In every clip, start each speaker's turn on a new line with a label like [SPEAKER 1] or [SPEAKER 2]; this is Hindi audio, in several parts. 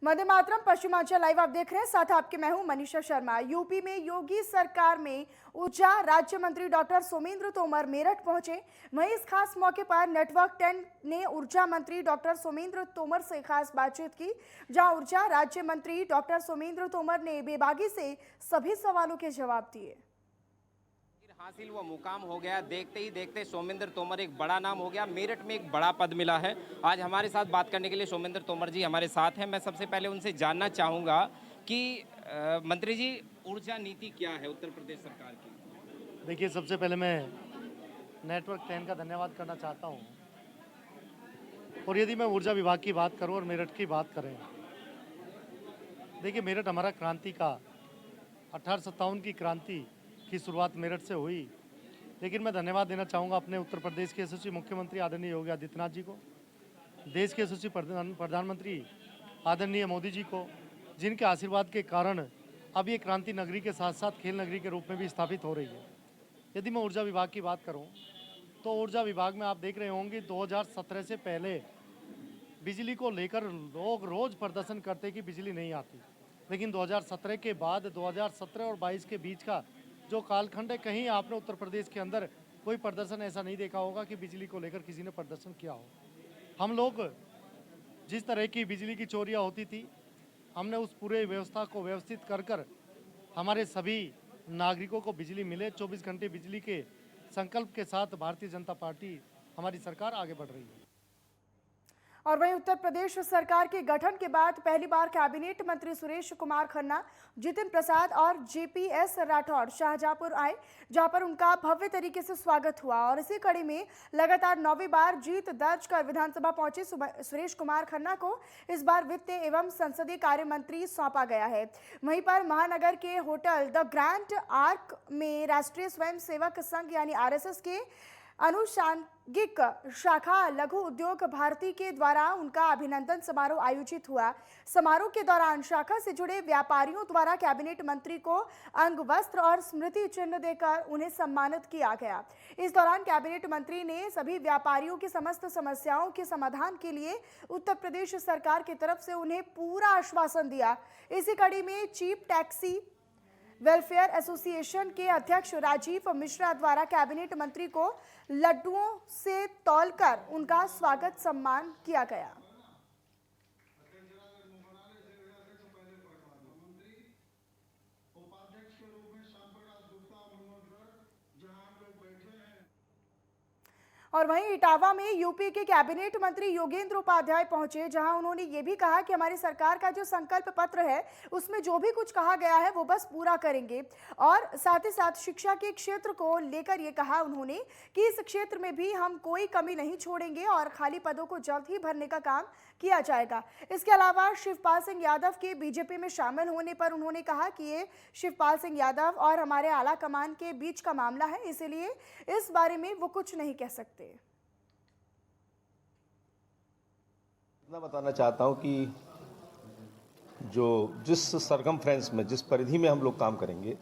[SPEAKER 1] वंदे मातरम पश्चिमांचल लाइव आप देख रहे हैं, साथ आपके मैं हूं मनीषा शर्मा। यूपी में योगी सरकार में ऊर्जा राज्य मंत्री डॉक्टर सोमेंद्र तोमर मेरठ पहुंचे। वहीं इस खास मौके पर नेटवर्क 10 ने ऊर्जा मंत्री डॉक्टर सोमेंद्र तोमर से खास बातचीत की, जहां ऊर्जा राज्य मंत्री डॉक्टर सोमेंद्र तोमर ने बेबाकी से सभी सवालों के जवाब दिए।
[SPEAKER 2] हासिल वो मुकाम हो गया, देखते ही देखते सोमेंद्र तोमर एक बड़ा नाम हो गया, मेरठ में एक बड़ा पद मिला है। आज हमारे साथ बात करने के लिए सोमेंद्र तोमर जी हमारे साथ हैं। मैं सबसे पहले उनसे जानना चाहूँगा कि मंत्री जी, ऊर्जा नीति क्या है उत्तर प्रदेश सरकार की?
[SPEAKER 3] देखिए, सबसे पहले मैं नेटवर्क 10 का धन्यवाद करना चाहता हूँ। और यदि मैं ऊर्जा विभाग की बात करूँ और मेरठ की बात करें, देखिए मेरठ हमारा क्रांति का 1857 की क्रांति की शुरुआत मेरठ से हुई। लेकिन मैं धन्यवाद देना चाहूँगा अपने उत्तर प्रदेश के यशस्वी मुख्यमंत्री आदरणीय योगी आदित्यनाथ जी को, देश के यशस्वी प्रधानमंत्री आदरणीय मोदी जी को, जिनके आशीर्वाद के कारण अब ये क्रांति नगरी के साथ साथ खेल नगरी के रूप में भी स्थापित हो रही है। यदि मैं ऊर्जा विभाग की बात करूँ तो ऊर्जा विभाग में आप देख रहे होंगे 2017 से पहले बिजली को लेकर लोग रोज़ प्रदर्शन करते कि बिजली नहीं आती, लेकिन 2017 के बाद 2017 और 22 के बीच का जो कालखंड है, कहीं आपने उत्तर प्रदेश के अंदर कोई प्रदर्शन ऐसा नहीं देखा होगा कि बिजली को लेकर किसी ने प्रदर्शन किया हो। हम लोग जिस तरह की बिजली की चोरियां होती थी, हमने उस पूरे व्यवस्था को व्यवस्थित कर हमारे सभी नागरिकों को बिजली मिले। 24 घंटे बिजली के संकल्प के साथ भारतीय जनता पार्टी, हमारी सरकार आगे बढ़ रही है।
[SPEAKER 1] और वहीं उत्तर प्रदेश सरकार के गठन के बाद पहली बार कैबिनेट मंत्री सुरेश कुमार खन्ना, जितिन प्रसाद और जेपीएस राठौड़ शाहजहांपुर आए, जहां पर उनका भव्य तरीके से स्वागत हुआ। और इसी कड़ी में लगातार 9वीं बार जीत दर्ज कर विधानसभा पहुंचे सुरेश कुमार खन्ना को इस बार वित्त एवं संसदीय कार्य मंत्री सौंपा गया है। वहीं पर महानगर के होटल द ग्रैंड आर्क में राष्ट्रीय स्वयंसेवक संघ यानी आरएसएस के अनुषांगिक शाखा लघु उद्योग भारती के द्वारा उनका अभिनंदन समारोह आयोजित हुआ। समारोह के दौरान शाखा से जुड़े व्यापारियों द्वारा कैबिनेट मंत्री को अंग वस्त्र और स्मृति चिन्ह देकर उन्हें सम्मानित किया गया। इस दौरान कैबिनेट मंत्री ने सभी व्यापारियों की समस्त समस्याओं के समाधान के लिए उत्तर प्रदेश सरकार की तरफ से उन्हें पूरा आश्वासन दिया। इसी कड़ी में चीफ टैक्सी वेलफेयर एसोसिएशन के अध्यक्ष राजीव मिश्रा द्वारा कैबिनेट मंत्री को लड्डुओं से तौलकर उनका स्वागत सम्मान किया गया। और वहीं इटावा में यूपी के कैबिनेट मंत्री योगेंद्र उपाध्याय पहुंचे, जहां उन्होंने ये भी कहा कि हमारी सरकार का जो संकल्प पत्र है उसमें जो भी कुछ कहा गया है वो बस पूरा करेंगे। और साथ ही साथ शिक्षा के क्षेत्र को लेकर ये कहा उन्होंने कि इस क्षेत्र में भी हम कोई कमी नहीं छोड़ेंगे और खाली पदों को जल्द ही भरने का काम किया जाएगा। इसके अलावा शिवपाल सिंह यादव के बीजेपी में शामिल होने पर उन्होंने कहा कि ये शिवपाल सिंह यादव और हमारे आला कमान के बीच का मामला है, इसलिए इस बारे में वो कुछ नहीं कह सकते।
[SPEAKER 4] इतना बताना चाहता हूं कि जिस सरकमफ्रेंस में, जिस परिधि में हम लोग काम करेंगे,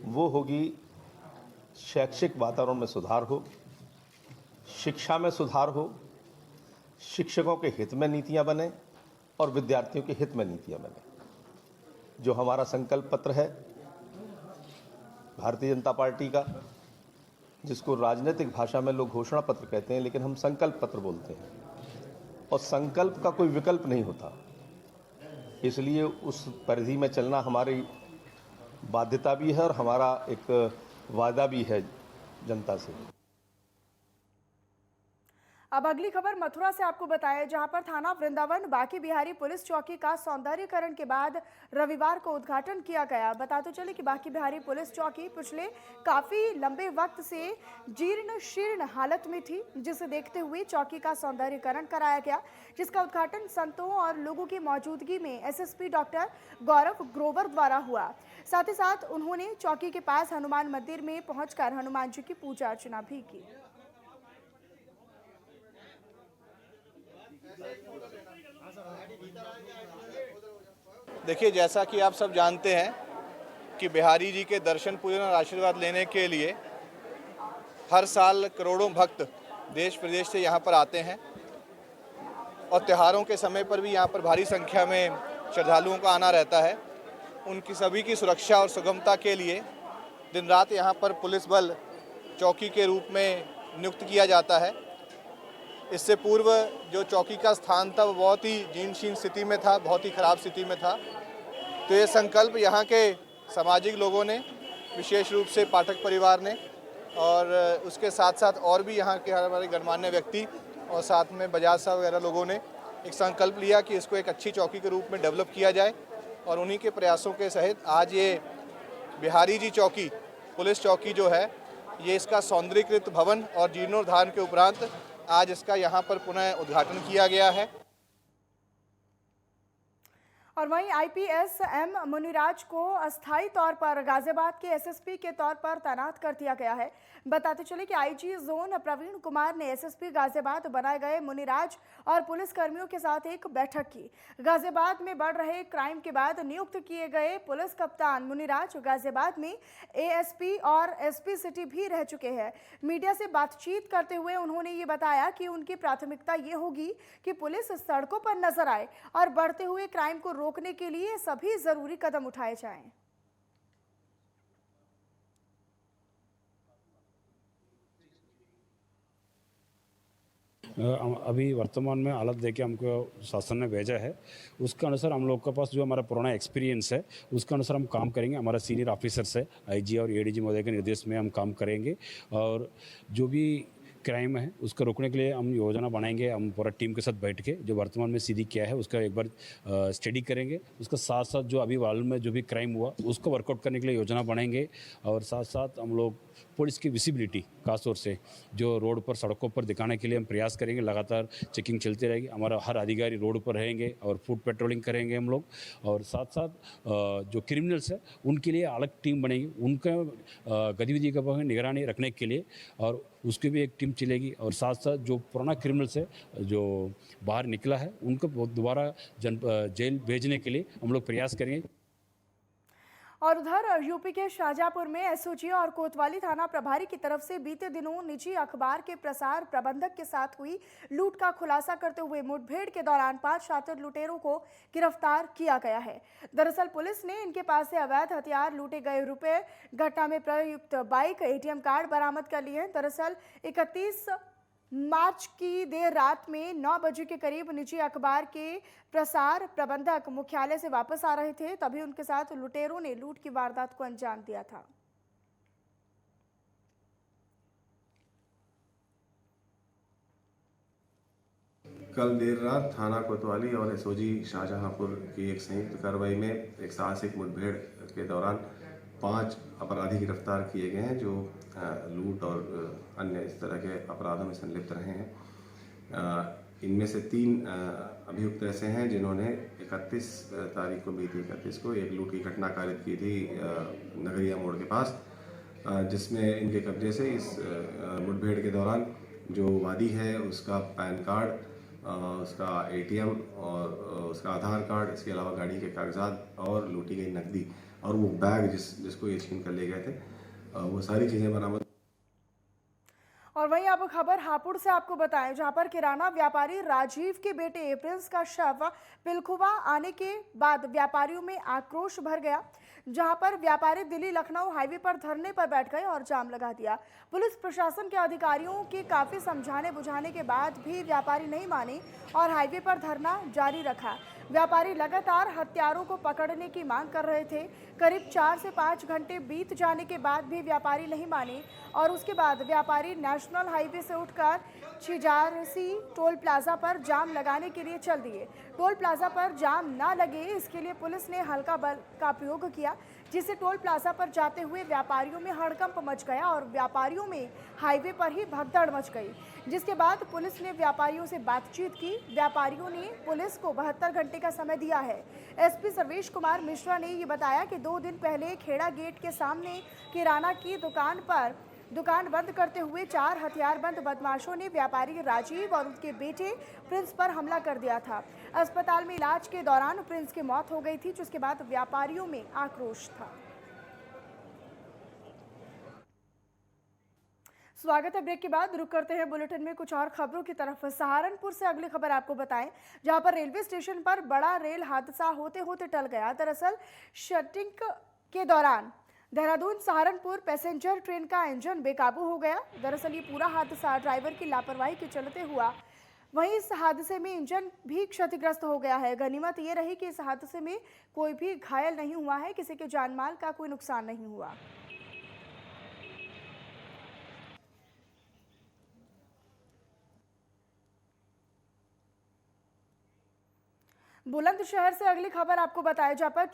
[SPEAKER 4] वो होगी शैक्षिक वातावरण में सुधार हो, शिक्षा में सुधार हो, शिक्षकों के हित में नीतियां बने और विद्यार्थियों के हित में नीतियां बने। जो हमारा संकल्प पत्र है भारतीय जनता पार्टी का, जिसको राजनीतिक भाषा में लोग घोषणा पत्र कहते हैं, लेकिन हम संकल्प पत्र बोलते हैं, और संकल्प का कोई विकल्प नहीं होता, इसलिए उस परिधि में चलना हमारी बाध्यता भी है और हमारा एक वादा भी है जनता से।
[SPEAKER 1] अब अगली खबर मथुरा से आपको बताएं, जहां पर थाना वृंदावन बांके बिहारी पुलिस चौकी का सौंदर्यीकरण के बाद रविवार को उद्घाटन किया गया। बताते चले कि बांके बिहारी पुलिस चौकी पिछले काफी लंबे वक्त से जीर्ण शीर्ण हालत में थी, जिसे देखते हुए चौकी का सौंदर्यीकरण कराया गया, जिसका उद्घाटन संतों और लोगों की मौजूदगी में एसएसपी डॉक्टर गौरव ग्रोवर द्वारा हुआ। साथ ही साथ उन्होंने चौकी के पास हनुमान मंदिर में पहुंचकर हनुमान जी की पूजा अर्चना भी की।
[SPEAKER 5] देखिए, जैसा कि आप सब जानते हैं कि बिहारी जी के दर्शन पूजन और आशीर्वाद लेने के लिए हर साल करोड़ों भक्त देश प्रदेश से यहाँ पर आते हैं। और त्योहारों के समय पर भी यहाँ पर भारी संख्या में श्रद्धालुओं का आना रहता है। उनकी सभी की सुरक्षा और सुगमता के लिए दिन रात यहाँ पर पुलिस बल चौकी के रूप में नियुक्त किया जाता है। इससे पूर्व जो चौकी का स्थान था वो बहुत ही जीर्ण शीर्ण स्थिति में था, बहुत ही ख़राब स्थिति में था। तो ये संकल्प यहाँ के सामाजिक लोगों ने, विशेष रूप से पाठक परिवार ने, और उसके साथ साथ और भी यहाँ के हमारे गणमान्य व्यक्ति और साथ में बजाज साहब वगैरह लोगों ने एक संकल्प लिया कि इसको एक अच्छी चौकी के रूप में डेवलप किया जाए। और उन्हीं के प्रयासों के सहित आज ये बिहारी जी चौकी, पुलिस चौकी जो है, ये इसका सौंदर्यीकृत भवन और जीर्णोद्धार के उपरांत आज इसका यहाँ पर पुनः उद्घाटन किया गया है।
[SPEAKER 1] और वहीं आईपीएस एम मुनिराज को अस्थायी तौर पर गाजियाबाद के एसएसपी के तौर पर तैनात कर दिया गया है। बताते चले कि आईजी जोन प्रवीण कुमार ने एसएसपी गाजियाबाद बनाए गए मुनिराज और पुलिस कर्मियों के साथ एक बैठक की। गाजियाबाद में बढ़ रहे क्राइम के बाद नियुक्त किए गए पुलिस कप्तान मुनिराज गाजियाबाद में एएसपी और एसपी सिटी भी रह चुके हैं। मीडिया से बातचीत करते हुए उन्होंने ये बताया कि उनकी प्राथमिकता ये होगी कि पुलिस सड़कों पर नजर आए और बढ़ते हुए क्राइम को रोकने के लिए सभी जरूरी कदम उठाए जाएं।
[SPEAKER 6] अभी वर्तमान में हालत देके हमको शासन ने भेजा है, उसके अनुसार हम लोग के पास जो हमारा पुराना एक्सपीरियंस है उसके अनुसार हम काम करेंगे। हमारा सीनियर ऑफिसर्स है, आईजी और एडीजी महोदय के निर्देश में हम काम करेंगे और जो भी क्राइम है उसको रोकने के लिए हम योजना बनाएंगे। हम पूरा टीम के साथ बैठ के जो वर्तमान में सीधी किया है उसका एक बार स्टडी करेंगे। उसके साथ साथ जो अभी वाल में जो भी क्राइम हुआ उसको वर्कआउट करने के लिए योजना बनाएंगे और साथ साथ हम लोग पुलिस की विजिबिलिटी खासतौर से जो रोड पर सड़कों पर दिखाने के लिए हम प्रयास करेंगे। लगातार चेकिंग चलती रहेगी, हमारा हर अधिकारी रोड पर रहेंगे और फुट पेट्रोलिंग करेंगे हम लोग। और साथ साथ जो क्रिमिनल्स है उनके लिए अलग टीम बनेगी, उनका गतिविधि का निगरानी रखने के लिए और उसकी भी एक टीम चलेगी। और साथ साथ जो पुराना क्रिमिनल्स है जो बाहर निकला है उनको दोबारा जेल भेजने के लिए हम लोग प्रयास करेंगे।
[SPEAKER 1] और उधर यूपी के शाहजहांपुर में एसओजी और कोतवाली थाना प्रभारी की तरफ से बीते दिनों निजी अखबार के प्रसार प्रबंधक के साथ हुई लूट का खुलासा करते हुए मुठभेड़ के दौरान 5 शातिर लुटेरों को गिरफ्तार किया गया है। दरअसल पुलिस ने इनके पास से अवैध हथियार, लूटे गए रुपए, घटना में प्रयुक्त बाइक, एटीएम कार्ड बरामद कर लिए हैं। दरअसल 31 मार्च की देर रात में 9 बजे के करीब निजी अखबार के प्रसार प्रबंधक मुख्यालय से वापस आ रहे थे, तभी उनके साथ लुटेरों ने लूट की वारदात को अंजाम दिया था।
[SPEAKER 7] कल देर रात थाना कोतवाली और एसओजी शाहजहांपुर की एक संयुक्त कार्रवाई में एक साहसिक मुठभेड़ के दौरान 5 अपराधी गिरफ्तार किए गए हैं जो लूट और अन्य इस तरह के अपराधों में संलिप्त रहे हैं। इनमें से 3 अभियुक्त ऐसे हैं जिन्होंने 31 तारीख को, बीती 31 को एक लूट की घटना कारित की थी नगरिया मोड़ के पास, जिसमें इनके कब्जे से इस मुठभेड़ के दौरान जो वादी है उसका पैन कार्ड, उसका एटीएम और उसका आधार कार्ड, इसके अलावा गाड़ी के कागजात और लूटी गई नकदी और वो बैग जिसको ये छीन कर ले गए थे, वो सारी चीज़ें बरामद।
[SPEAKER 1] और वहीं अब खबर हापुड़ से आपको बताएं, जहां पर किराना व्यापारी राजीव के बेटे प्रिंस का शव पिलखुवा आने के बाद व्यापारियों में आक्रोश भर गया, जहां पर व्यापारी दिल्ली लखनऊ हाईवे पर धरने पर बैठ गए और जाम लगा दिया। पुलिस प्रशासन के अधिकारियों के काफी समझाने बुझाने के बाद भी व्यापारी नहीं माने और हाईवे पर धरना जारी रखा। व्यापारी लगातार हत्यारों को पकड़ने की मांग कर रहे थे। करीब 4 से 5 घंटे बीत जाने के बाद भी व्यापारी नहीं माने और उसके बाद व्यापारी नेशनल हाईवे से उठकर छिजारसी टोल प्लाजा पर जाम लगाने के लिए चल दिए। टोल प्लाजा पर जाम ना लगे इसके लिए पुलिस ने हल्का बल का प्रयोग किया, जिससे टोल प्लाजा पर जाते हुए व्यापारियों में हड़कंप मच गया और व्यापारियों में हाईवे पर ही भगदड़ मच गई। जिसके बाद पुलिस ने व्यापारियों से बातचीत की। व्यापारियों ने पुलिस को 72 घंटे का समय दिया है। एसपी सर्वेश कुमार मिश्रा ने ये बताया कि 2 दिन पहले खेड़ा गेट के सामने किराना की दुकान बंद करते हुए 4 हथियारबंद बदमाशों ने व्यापारी राजीव और उनके बेटे प्रिंस पर हमला कर दिया था। अस्पताल में इलाज के दौरान प्रिंस की मौत हो गई थी, जिसके बाद व्यापारियों में आक्रोश था। स्वागत है। ब्रेक के बाद रुक करते हैं बुलेटिन में कुछ और खबरों की तरफ। सहारनपुर से अगली खबर आपको बताएं, जहां पर रेलवे स्टेशन पर बड़ा रेल हादसा होते होते टल गया। दरअसल शटिंग के दौरान देहरादून सहारनपुर पैसेंजर ट्रेन का इंजन बेकाबू हो गया। दरअसल ये पूरा हादसा ड्राइवर की लापरवाही के चलते हुआ। वहीं इस हादसे में इंजन भी क्षतिग्रस्त हो गया है। गनीमत ये रही कि इस हादसे में कोई भी घायल नहीं हुआ है, किसी के जानमाल का कोई नुकसान नहीं हुआ। बुलंदशहर से अगली खबर आपको बताएं, जहां पर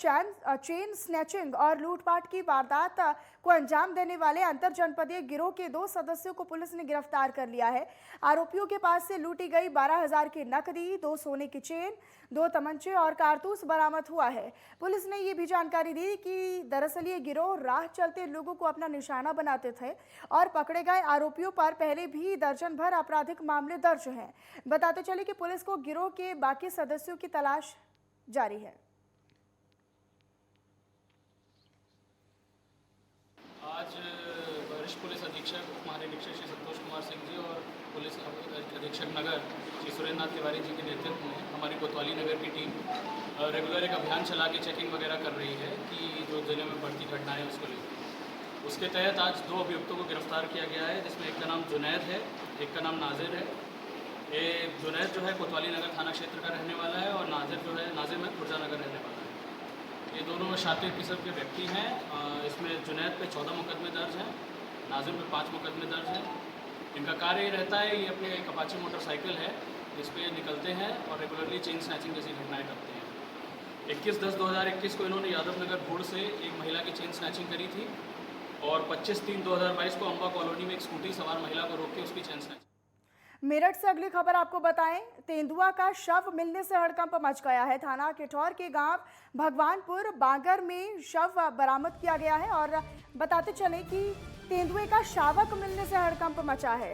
[SPEAKER 1] चेन स्नैचिंग और लूटपाट की वारदात को अंजाम देने वाले अंतर जनपदीय गिरोह के 2 सदस्यों को पुलिस ने गिरफ्तार कर लिया है। आरोपियों के पास से लूटी गई 12,000 की नकदी, 2 सोने की चेन, 2 तमंचे और कारतूस बरामद हुआ है। पुलिस ने ये भी जानकारी दी कि दरअसल ये गिरोह राह चलते लोगों को अपना निशाना बनाते थे और पकड़े गए आरोपियों पर पहले भी दर्जन भर आपराधिक मामले दर्ज हैं। बताते चले कि पुलिस को गिरोह के बाकी सदस्यों की तलाश जारी है।
[SPEAKER 8] आज वरिष्ठ पुलिस अधीक्षक उप महानिरीक्षक श्री संतोष कुमार सिंह जी और पुलिस अधीक्षक नगर श्री सुरेंद्र नाथ तिवारी जी के नेतृत्व में हमारी कोतवाली नगर की टीम रेगुलर एक अभियान चला के चेकिंग वगैरह कर रही है कि जो जिले में बढ़ती घटनाएं उसको लेकर। उसके तहत आज 2 अभियुक्तों को गिरफ्तार किया गया है, जिसमें एक का नाम जुनैद है, एक का नाम नाजिर है। ये जुनैद जो है कोतवाली नगर थाना क्षेत्र का रहने वाला है और नाजिर में खुर्जा नगर रहने वाला है। ये दोनों शातिर किस्म के व्यक्ति हैं। इसमें जुनैद पे 14 मुकदमे दर्ज हैं, नाजिर पे 5 मुकदमे दर्ज हैं। इनका कार्य ये रहता है, ये अपने एक अपाची मोटरसाइकिल है जिस पे निकलते हैं और रेगुलरली चेन स्नैचिंग जैसी घटनाएं करते हैं। 21/10/2021 को इन्होंने यादव नगर भूड़ से एक महिला की चेन स्नैचिंग करी थी और 25/3/2022 को अम्बा कॉलोनी में एक स्कूटी सवार महिला को रोक के उसकी चेन स्नैचिंग।
[SPEAKER 1] मेरठ से अगली खबर आपको बताएं, तेंदुआ का शव मिलने से हड़कंप मच गया है। थाना किठौर के गांव भगवानपुर बांगर में शव बरामद किया गया है और बताते चलें कि तेंदुए का शावक मिलने से हड़कंप मचा है।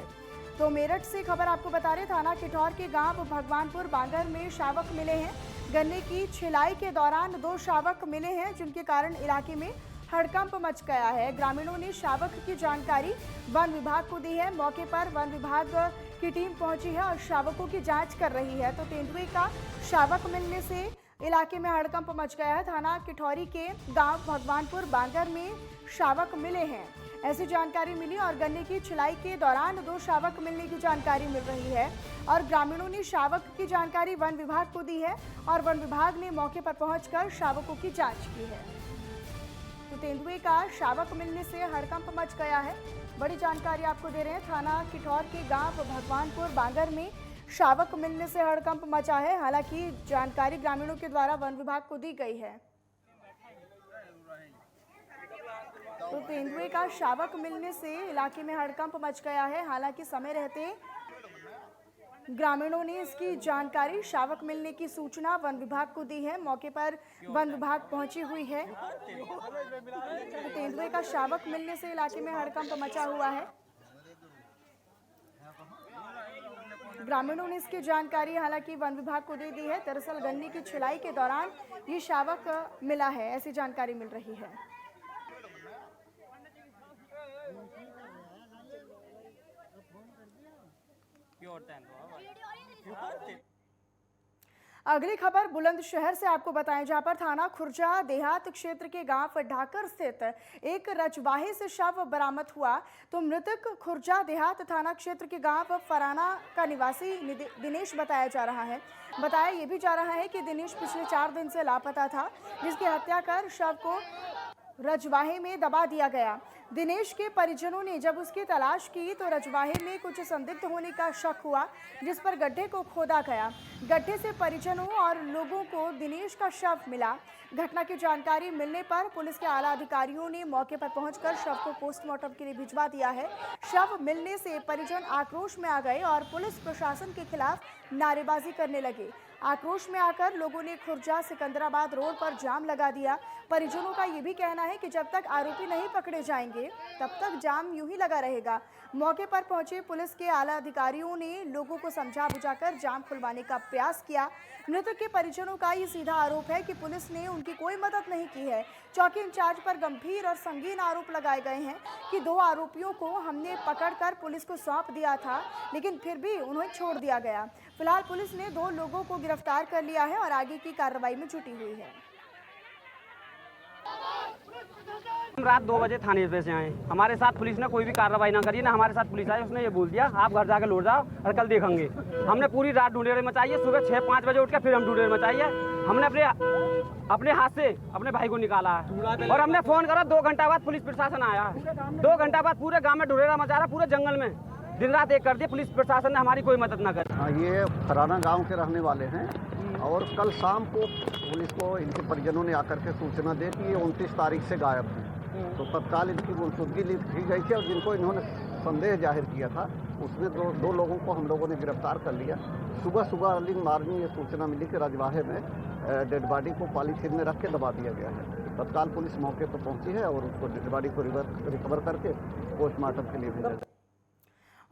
[SPEAKER 1] तो मेरठ से खबर आपको बता रहे, थाना किठौर के गांव भगवानपुर बांगर में शावक मिले हैं। गन्ने की छिलाई के दौरान 2 शावक मिले हैं, जिनके कारण इलाके में हड़कंप मच गया है। ग्रामीणों ने शावक की जानकारी वन विभाग को दी है। मौके पर वन विभाग की टीम पहुंची है और शावकों की जांच कर रही है। तो तेंदुए का शावक मिलने से इलाके में हड़कंप मच गया है। थाना किठौरी के गांव भगवानपुर बांगर में शावक मिले हैं, ऐसी जानकारी मिली और गन्ने की छिलाई के दौरान 2 शावक मिलने की जानकारी मिल रही है और ग्रामीणों ने शावक की जानकारी वन विभाग को दी है और वन विभाग ने मौके पर पहुंचकर शावकों की जांच की है। तो तेंदुए का शावक मिलने से हड़कंप मच गया है। बड़ी जानकारी आपको दे रहे हैं, थाना किठौर के गांव भगवानपुर बांगर में शावक मिलने से हड़कंप मचा है। हालांकि जानकारी ग्रामीणों के द्वारा वन विभाग को दी गई है। तो तेंदुए का शावक मिलने से इलाके में हड़कंप मच गया है। हालांकि समय रहते ग्रामीणों ने इसकी जानकारी, शावक मिलने की सूचना वन विभाग को दी है। मौके पर वन विभाग पहुंची हुई है। तो तेंदुए का शावक मिलने से इलाके में हड़कंप मचा हुआ है। ग्रामीणों ने इसकी जानकारी हालांकि वन विभाग को दे दी है। दरअसल गन्ने की छिलाई के दौरान ये शावक मिला है, ऐसी जानकारी मिल रही है। अगली खबर बुलंदशहर से आपको बताएं, जहां पर थाना खुर्जा देहात क्षेत्र के गांव ढाकर स्थित एक रजवाहे से शव बरामद हुआ। तो मृतक खुर्जा देहात थाना क्षेत्र के गांव फराना का निवासी दिनेश बताया जा रहा है। बताया यह भी जा रहा है कि दिनेश पिछले 4 दिन से लापता था, जिसकी हत्या कर शव को रजवाहे में दबा दिया गया। दिनेश के परिजनों ने जब उसकी तलाश की तो रजवाहे में कुछ संदिग्ध होने का शक हुआ, जिस पर गड्ढे को खोदा गया। गड्ढे से परिजनों और लोगों को दिनेश का शव मिला। घटना की जानकारी मिलने पर पुलिस के आला अधिकारियों ने मौके पर पहुंचकर शव को पोस्टमार्टम के लिए भिजवा दिया है। शव मिलने से परिजन आक्रोश में आ गए और पुलिस प्रशासन के खिलाफ नारेबाजी करने लगे। आक्रोश में आकर लोगों ने खुर्जा सिकंदराबाद रोड पर जाम लगा दिया। परिजनों का ये भी कहना है कि जब तक आरोपी नहीं पकड़े जाएंगे तब तक जाम यूं ही लगा रहेगा। मौके पर पहुंचे पुलिस के आला अधिकारियों ने लोगों को समझा बुझाकर जाम खुलवाने का प्रयास किया। मृतक के परिजनों का ये सीधा आरोप है कि पुलिस ने उनकी कोई मदद नहीं की है। चौकी इंचार्ज पर गंभीर और संगीन आरोप लगाए गए हैं कि 2 आरोपियों को हमने पकड़कर पुलिस को सौंप दिया था, लेकिन फिर भी उन्हें छोड़ दिया गया। फिलहाल पुलिस ने 2 लोगों को गिरफ्तार कर लिया है और आगे की कार्रवाई में जुटी हुई है।
[SPEAKER 9] हम रात 2 बजे थाने पे से आए, हमारे साथ पुलिस ने कोई भी कार्रवाई ना करी, ना हमारे साथ पुलिस आई। उसने ये बोल दिया आप घर जाकर लौट जाओ और कल देखेंगे। हमने पूरी रात ढूंढेरे मचाई है, सुबह 6-5 बजे उठ के फिर हम ढूंढेरे मचाई है। हमने अपने हाथ से अपने भाई को निकाला है और हमने फोन करा, 2 घंटा बाद पुलिस प्रशासन आया है। 2 घंटा बाद पूरे गाँव में ढूंढेरा मचा रहा, पूरे जंगल में दिन रात एक कर दिया। पुलिस प्रशासन ने हमारी कोई मदद न करी।
[SPEAKER 10] ये फराना गांव के रहने वाले हैं और कल शाम को पुलिस को इनके परिजनों ने आकर के सूचना दी कि ये 29 तारीख से गायब हैं। तो तत्काल इनकी गुमशुदगी लिखी गई थी और जिनको इन्होंने संदेह जाहिर किया था उसमें 2 लोगों को हम लोगों ने गिरफ्तार कर लिया। सुबह अर्ली मॉर्निंग ये सूचना मिली कि रजवाहे में डेड बॉडी को पॉलीथीन में रख के दबा दिया गया है। तत्काल पुलिस मौके पर पहुंची है और उसको डेड बॉडी को रिकवर करके पोस्टमार्टम के लिए भेजा।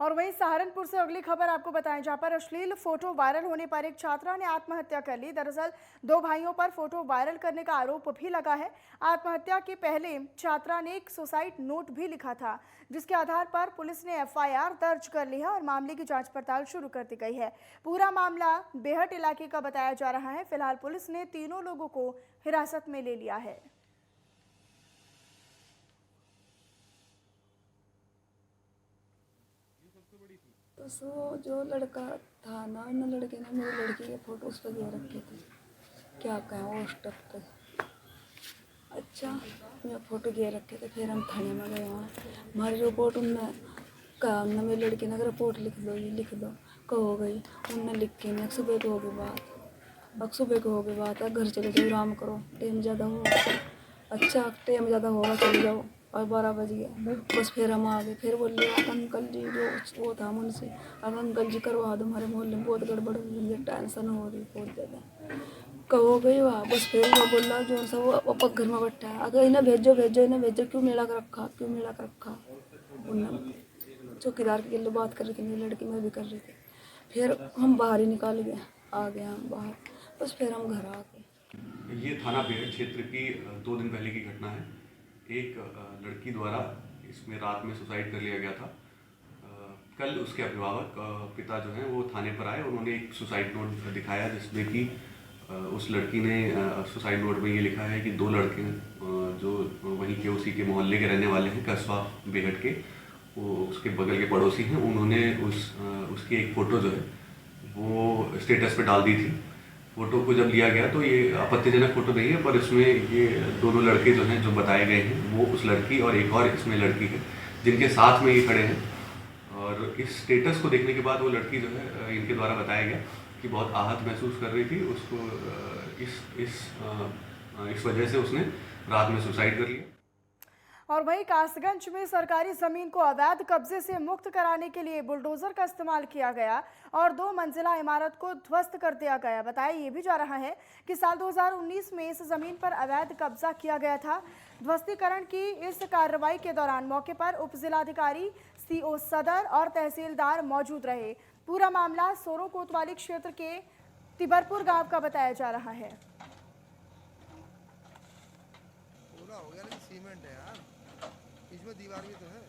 [SPEAKER 1] और वहीं सहारनपुर से अगली खबर आपको बताएं, जहां पर अश्लील फोटो वायरल होने पर एक छात्रा ने आत्महत्या कर ली। दरअसल 2 भाइयों पर फोटो वायरल करने का आरोप भी लगा है। आत्महत्या के पहले छात्रा ने एक सुसाइड नोट भी लिखा था, जिसके आधार पर पुलिस ने FIR दर्ज कर ली है और मामले की जांच पड़ताल शुरू कर दी गई है। पूरा मामला बेहट इलाके का बताया जा रहा है। फिलहाल पुलिस ने 3 लोगों को हिरासत में ले लिया है।
[SPEAKER 11] तो वो जो लड़का था ना, उन लड़के ने मेरी लड़की के फोटो उस पर दे रखे थे, क्या कहें वो स्टप पे। अच्छा मेरा फोटो दे रखे थे, फिर हम थाने में गए। वहाँ हमारी रिपोर्ट उनने कहा, उनने मेरी लड़की ने रिपोर्ट लिख दो, ये लिख दो, कहो गई। उनने लिख के नहीं, सुबह को होगी बात है, घर चले जाओ, आराम करो, टाइम ज़्यादा होगा। अच्छा टाइम ज़्यादा होगा, चले जाओ। और 12 बज गया, बस फिर हम आ गए। फिर बोले अंकल जी जो वो था मुझसे, अब अंकल जी करवा दो, हमारे मोहल्ले में बहुत गड़बड़ हो रही है, टेंशन हो रही बहुत ज़्यादा। कहो गई वहाँ, बस फिर वो बोला जो सा वो घर में बैठा है, अगर इन्हें भेजो, क्यों मिला कर रखा। उन्हें चौकीदार के लिए बात कर रही थी, मेरी लड़की में भी कर रही थी। फिर हम बाहर ही निकाल गए, आ गए हम बाहर, बस फिर हम घर आ गए।
[SPEAKER 12] ये थाना बेहट क्षेत्र की 2 दिन पहले की घटना है। एक लड़की द्वारा इसमें रात में सुसाइड कर लिया गया था। कल उसके अभिभावक पिता जो हैं वो थाने पर आए। उन्होंने एक सुसाइड नोट दिखाया जिसमें कि उस लड़की ने सुसाइड नोट में ये लिखा है कि 2 लड़के जो वहीं के उसी के मोहल्ले के रहने वाले हैं, कस्बा बेहट के, वो उसके बगल के पड़ोसी हैं। उन्होंने उसकी एक फ़ोटो जो है वो स्टेटस पे डाल दी थी। फ़ोटो को जब लिया गया तो ये आपत्तिजनक फ़ोटो नहीं है, पर इसमें ये 2 लड़के जो हैं जो बताए गए हैं वो उस लड़की और एक और इसमें लड़की है जिनके साथ में ये खड़े हैं। और इस स्टेटस को देखने के बाद वो लड़की जो है इनके द्वारा बताया गया कि बहुत आहत महसूस कर रही थी। उसको इस वजह से उसने रात में सुसाइड कर लिया।
[SPEAKER 1] और वहीं कासगंज में सरकारी जमीन को अवैध कब्जे से मुक्त कराने के लिए बुलडोजर का इस्तेमाल किया गया और 2 मंजिला इमारत को ध्वस्त कर दिया गया। बताया ये भी जा रहा है कि साल 2019 में इस जमीन पर अवैध कब्जा किया गया था। ध्वस्तीकरण की इस कार्रवाई के दौरान मौके पर उप जिलाधिकारी, CO सदर और तहसीलदार मौजूद रहे। पूरा मामला सोरो कोतवाली क्षेत्र के तिबरपुर गांव का बताया जा रहा है।
[SPEAKER 13] पूरा हो गया, लेकिन सीमेंट है यार, इसमें दीवार भी तो है।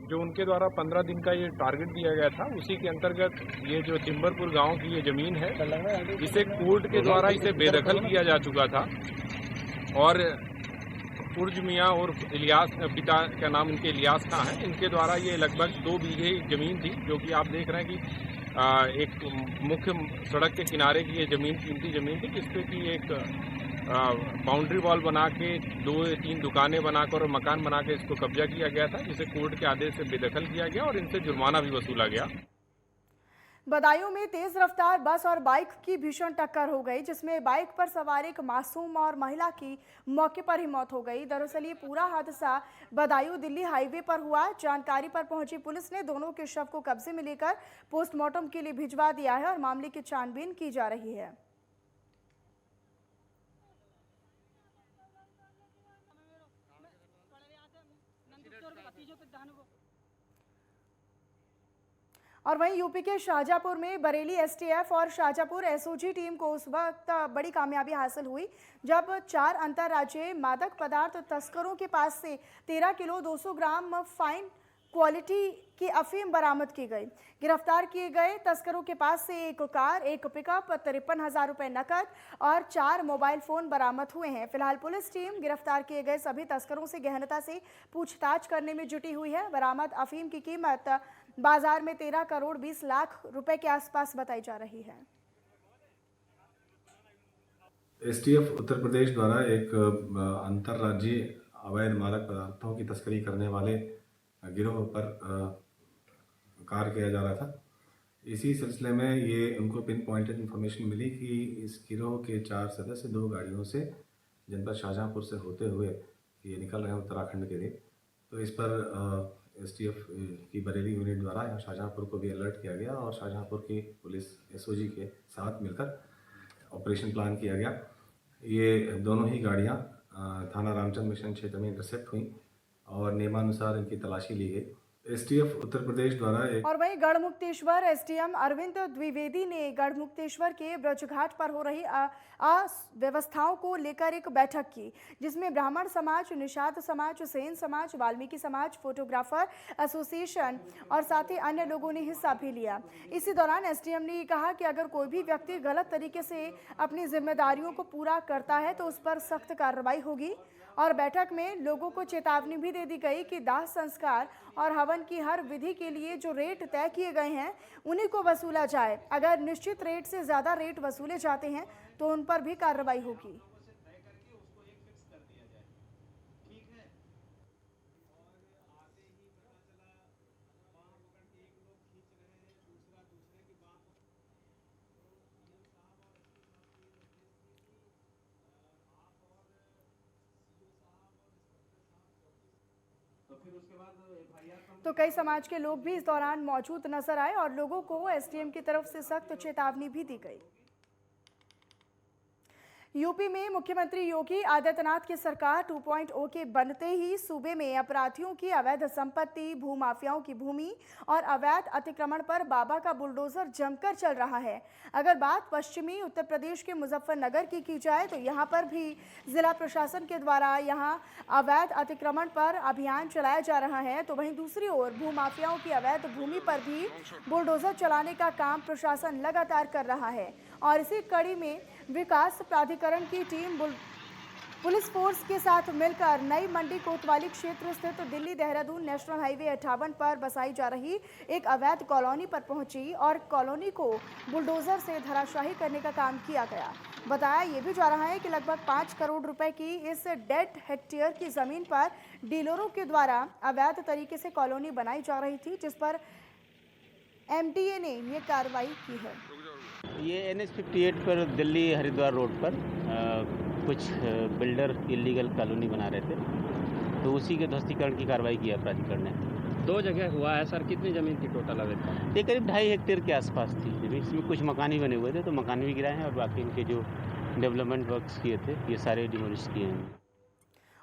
[SPEAKER 14] जो उनके द्वारा 15 दिन का ये टारगेट दिया गया था, उसी के अंतर्गत ये जो तिम्बरपुर गांव की ये जमीन है, इसे कोर्ट के द्वारा इसे बेदखल किया जा चुका था। और पुरज मियाँ और इलियास, पिता का नाम इनके इलियास खां है, इनके द्वारा ये लगभग 2 बीघे जमीन थी, जो कि आप देख रहे हैं कि एक मुख्य सड़क के किनारे की ये जमीन कीमती जमीन थी, जिसपे कि एक बाउंड्री वॉल बना के 2-3 दुकानें बनाकर और मकान बना के इसको कब्जा किया गया था, जिसे कोर्ट के आदेश से बेदखल किया गया और इनसे जुर्माना भी वसूला गया।
[SPEAKER 1] बदायूं में तेज रफ्तार बस और बाइक की भीषण टक्कर हो गई, जिसमें बाइक पर सवार एक मासूम और महिला की मौके पर ही मौत हो गई। दरअसल ये पूरा हादसा बदायूं दिल्ली हाईवे पर हुआ। जानकारी पर पहुंची पुलिस ने दोनों के शव को कब्जे में लेकर पोस्टमार्टम के लिए भिजवा दिया है और मामले की छानबीन की जा रही है। और वहीं यूपी के शाहजहांपुर में बरेली एसटीएफ और शाहजहांपुर एसओजी टीम को उस वक्त बड़ी कामयाबी हासिल हुई जब 4 अंतर्राज्यीय मादक पदार्थ तस्करों के पास से 13 किलो 200 ग्राम फाइन क्वालिटी की अफीम बरामद की गई। गिरफ्तार किए गए तस्करों के पास से एक कार, एक पिकअप, 53,000 रुपए नकद और 4 मोबाइल फोन बरामद हुए हैं। फिलहाल पुलिस टीम गिरफ्तार किए गए सभी तस्करों से गहनता से पूछताछ करने में जुटी हुई है। बरामद अफीम की कीमत बाजार में 13 करोड़ 20 लाख रुपए के आसपास बताई जा रही है।
[SPEAKER 7] एसटीएफ उत्तर प्रदेश द्वारा एक अंतर्राज्यीय अवैध मादक पदार्थों की तस्करी करने वाले गिरोह पर कार्य किया जा रहा था। इसी सिलसिले में ये उनको पिन पॉइंटेड इन्फॉर्मेशन मिली कि इस गिरोह के 4 सदस्य 2 गाड़ियों से जनपद शाहजहांपुर से होते हुए ये निकल रहे हैं उत्तराखंड के लिए। तो इस पर एसटीएफ की बरेली यूनिट द्वारा यहाँ शाहजहांपुर को भी अलर्ट किया गया और शाहजहांपुर की पुलिस एसओजी के साथ मिलकर ऑपरेशन प्लान किया गया। ये दोनों ही गाड़ियाँ थाना रामचंद्र मिशन क्षेत्र में इंटरसेप्ट हुई और नियमानुसार इनकी तलाशी ली गई। एसटीएफ उत्तर प्रदेश द्वारा
[SPEAKER 1] और वहीं गढ़मुक्तेश्वर एसडीएम अरविंद द्विवेदी ने गढ़मुक्तेश्वर के ब्रजघाट पर हो रही अव्यवस्थाओं को लेकर एक बैठक की, जिसमें ब्राह्मण समाज, निषाद समाज, सेन समाज, वाल्मीकि समाज, फोटोग्राफर एसोसिएशन और साथ ही अन्य लोगों ने हिस्सा भी लिया। इसी दौरान एसडीएम ने कहा कि अगर कोई भी व्यक्ति गलत तरीके से अपनी जिम्मेदारियों को पूरा करता है तो उस पर सख्त कार्रवाई होगी। और बैठक में लोगों को चेतावनी भी दे दी गई कि दाह संस्कार और हवन की हर विधि के लिए जो रेट तय किए गए हैं उन्हीं को वसूला जाए। अगर निश्चित रेट से ज़्यादा रेट वसूले जाते हैं तो उन पर भी कार्रवाई होगी। तो कई समाज के लोग भी इस दौरान मौजूद नजर आए और लोगों को एसडीएम की तरफ से सख्त चेतावनी भी दी गई। यूपी में मुख्यमंत्री योगी आदित्यनाथ की सरकार 2.0 के बनते ही सूबे में अपराधियों की अवैध संपत्ति, भूमाफियाओं की भूमि और अवैध अतिक्रमण पर बाबा का बुलडोजर जमकर चल रहा है। अगर बात पश्चिमी उत्तर प्रदेश के मुजफ्फरनगर की जाए तो यहां पर भी जिला प्रशासन के द्वारा यहां अवैध अतिक्रमण पर अभियान चलाया जा रहा है, तो वहीं दूसरी ओर भूमाफियाओं की अवैध भूमि पर भी बुलडोजर चलाने का काम प्रशासन लगातार कर रहा है। और इसी कड़ी में विकास प्राधिकरण की टीम पुलिस फोर्स के साथ मिलकर नई मंडी कोतवाली क्षेत्र स्थित दिल्ली देहरादून नेशनल हाईवे 58 पर बसाई जा रही एक अवैध कॉलोनी पर पहुंची और कॉलोनी को बुलडोजर से धराशाही करने का काम किया गया। बताया ये भी जा रहा है कि लगभग 5 करोड़ रुपए की इस 1.5 हेक्टेयर की जमीन पर डीलरों के द्वारा अवैध तरीके से कॉलोनी बनाई जा रही थी, जिस पर एमटीए ने ये कार्रवाई की है।
[SPEAKER 15] ये NH 58 पर दिल्ली हरिद्वार रोड पर कुछ बिल्डर इलीगल कॉलोनी बना रहे थे, तो उसी के ध्वस्तीकरण की कार्रवाई किया प्राधिकरण ने।
[SPEAKER 9] 2 जगह हुआ है सर। कितनी ज़मीन थी टोटल अवैध?
[SPEAKER 15] ये करीब 2.5 हेक्टेयर के आसपास थी। इसमें कुछ मकान भी बने हुए थे, तो मकान भी गिराए हैं और बाकी इनके जो डेवलपमेंट वर्क्स किए थे ये सारे डिमोलिश किए हैं।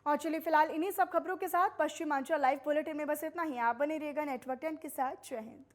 [SPEAKER 1] और चलिए फिलहाल इन्हीं सब खबरों के साथ पश्चिमांचल लाइव बुलेटिन में बस इतना ही। आप बने रहिएगा नेटवर्क 10 के साथ। जय हिंद।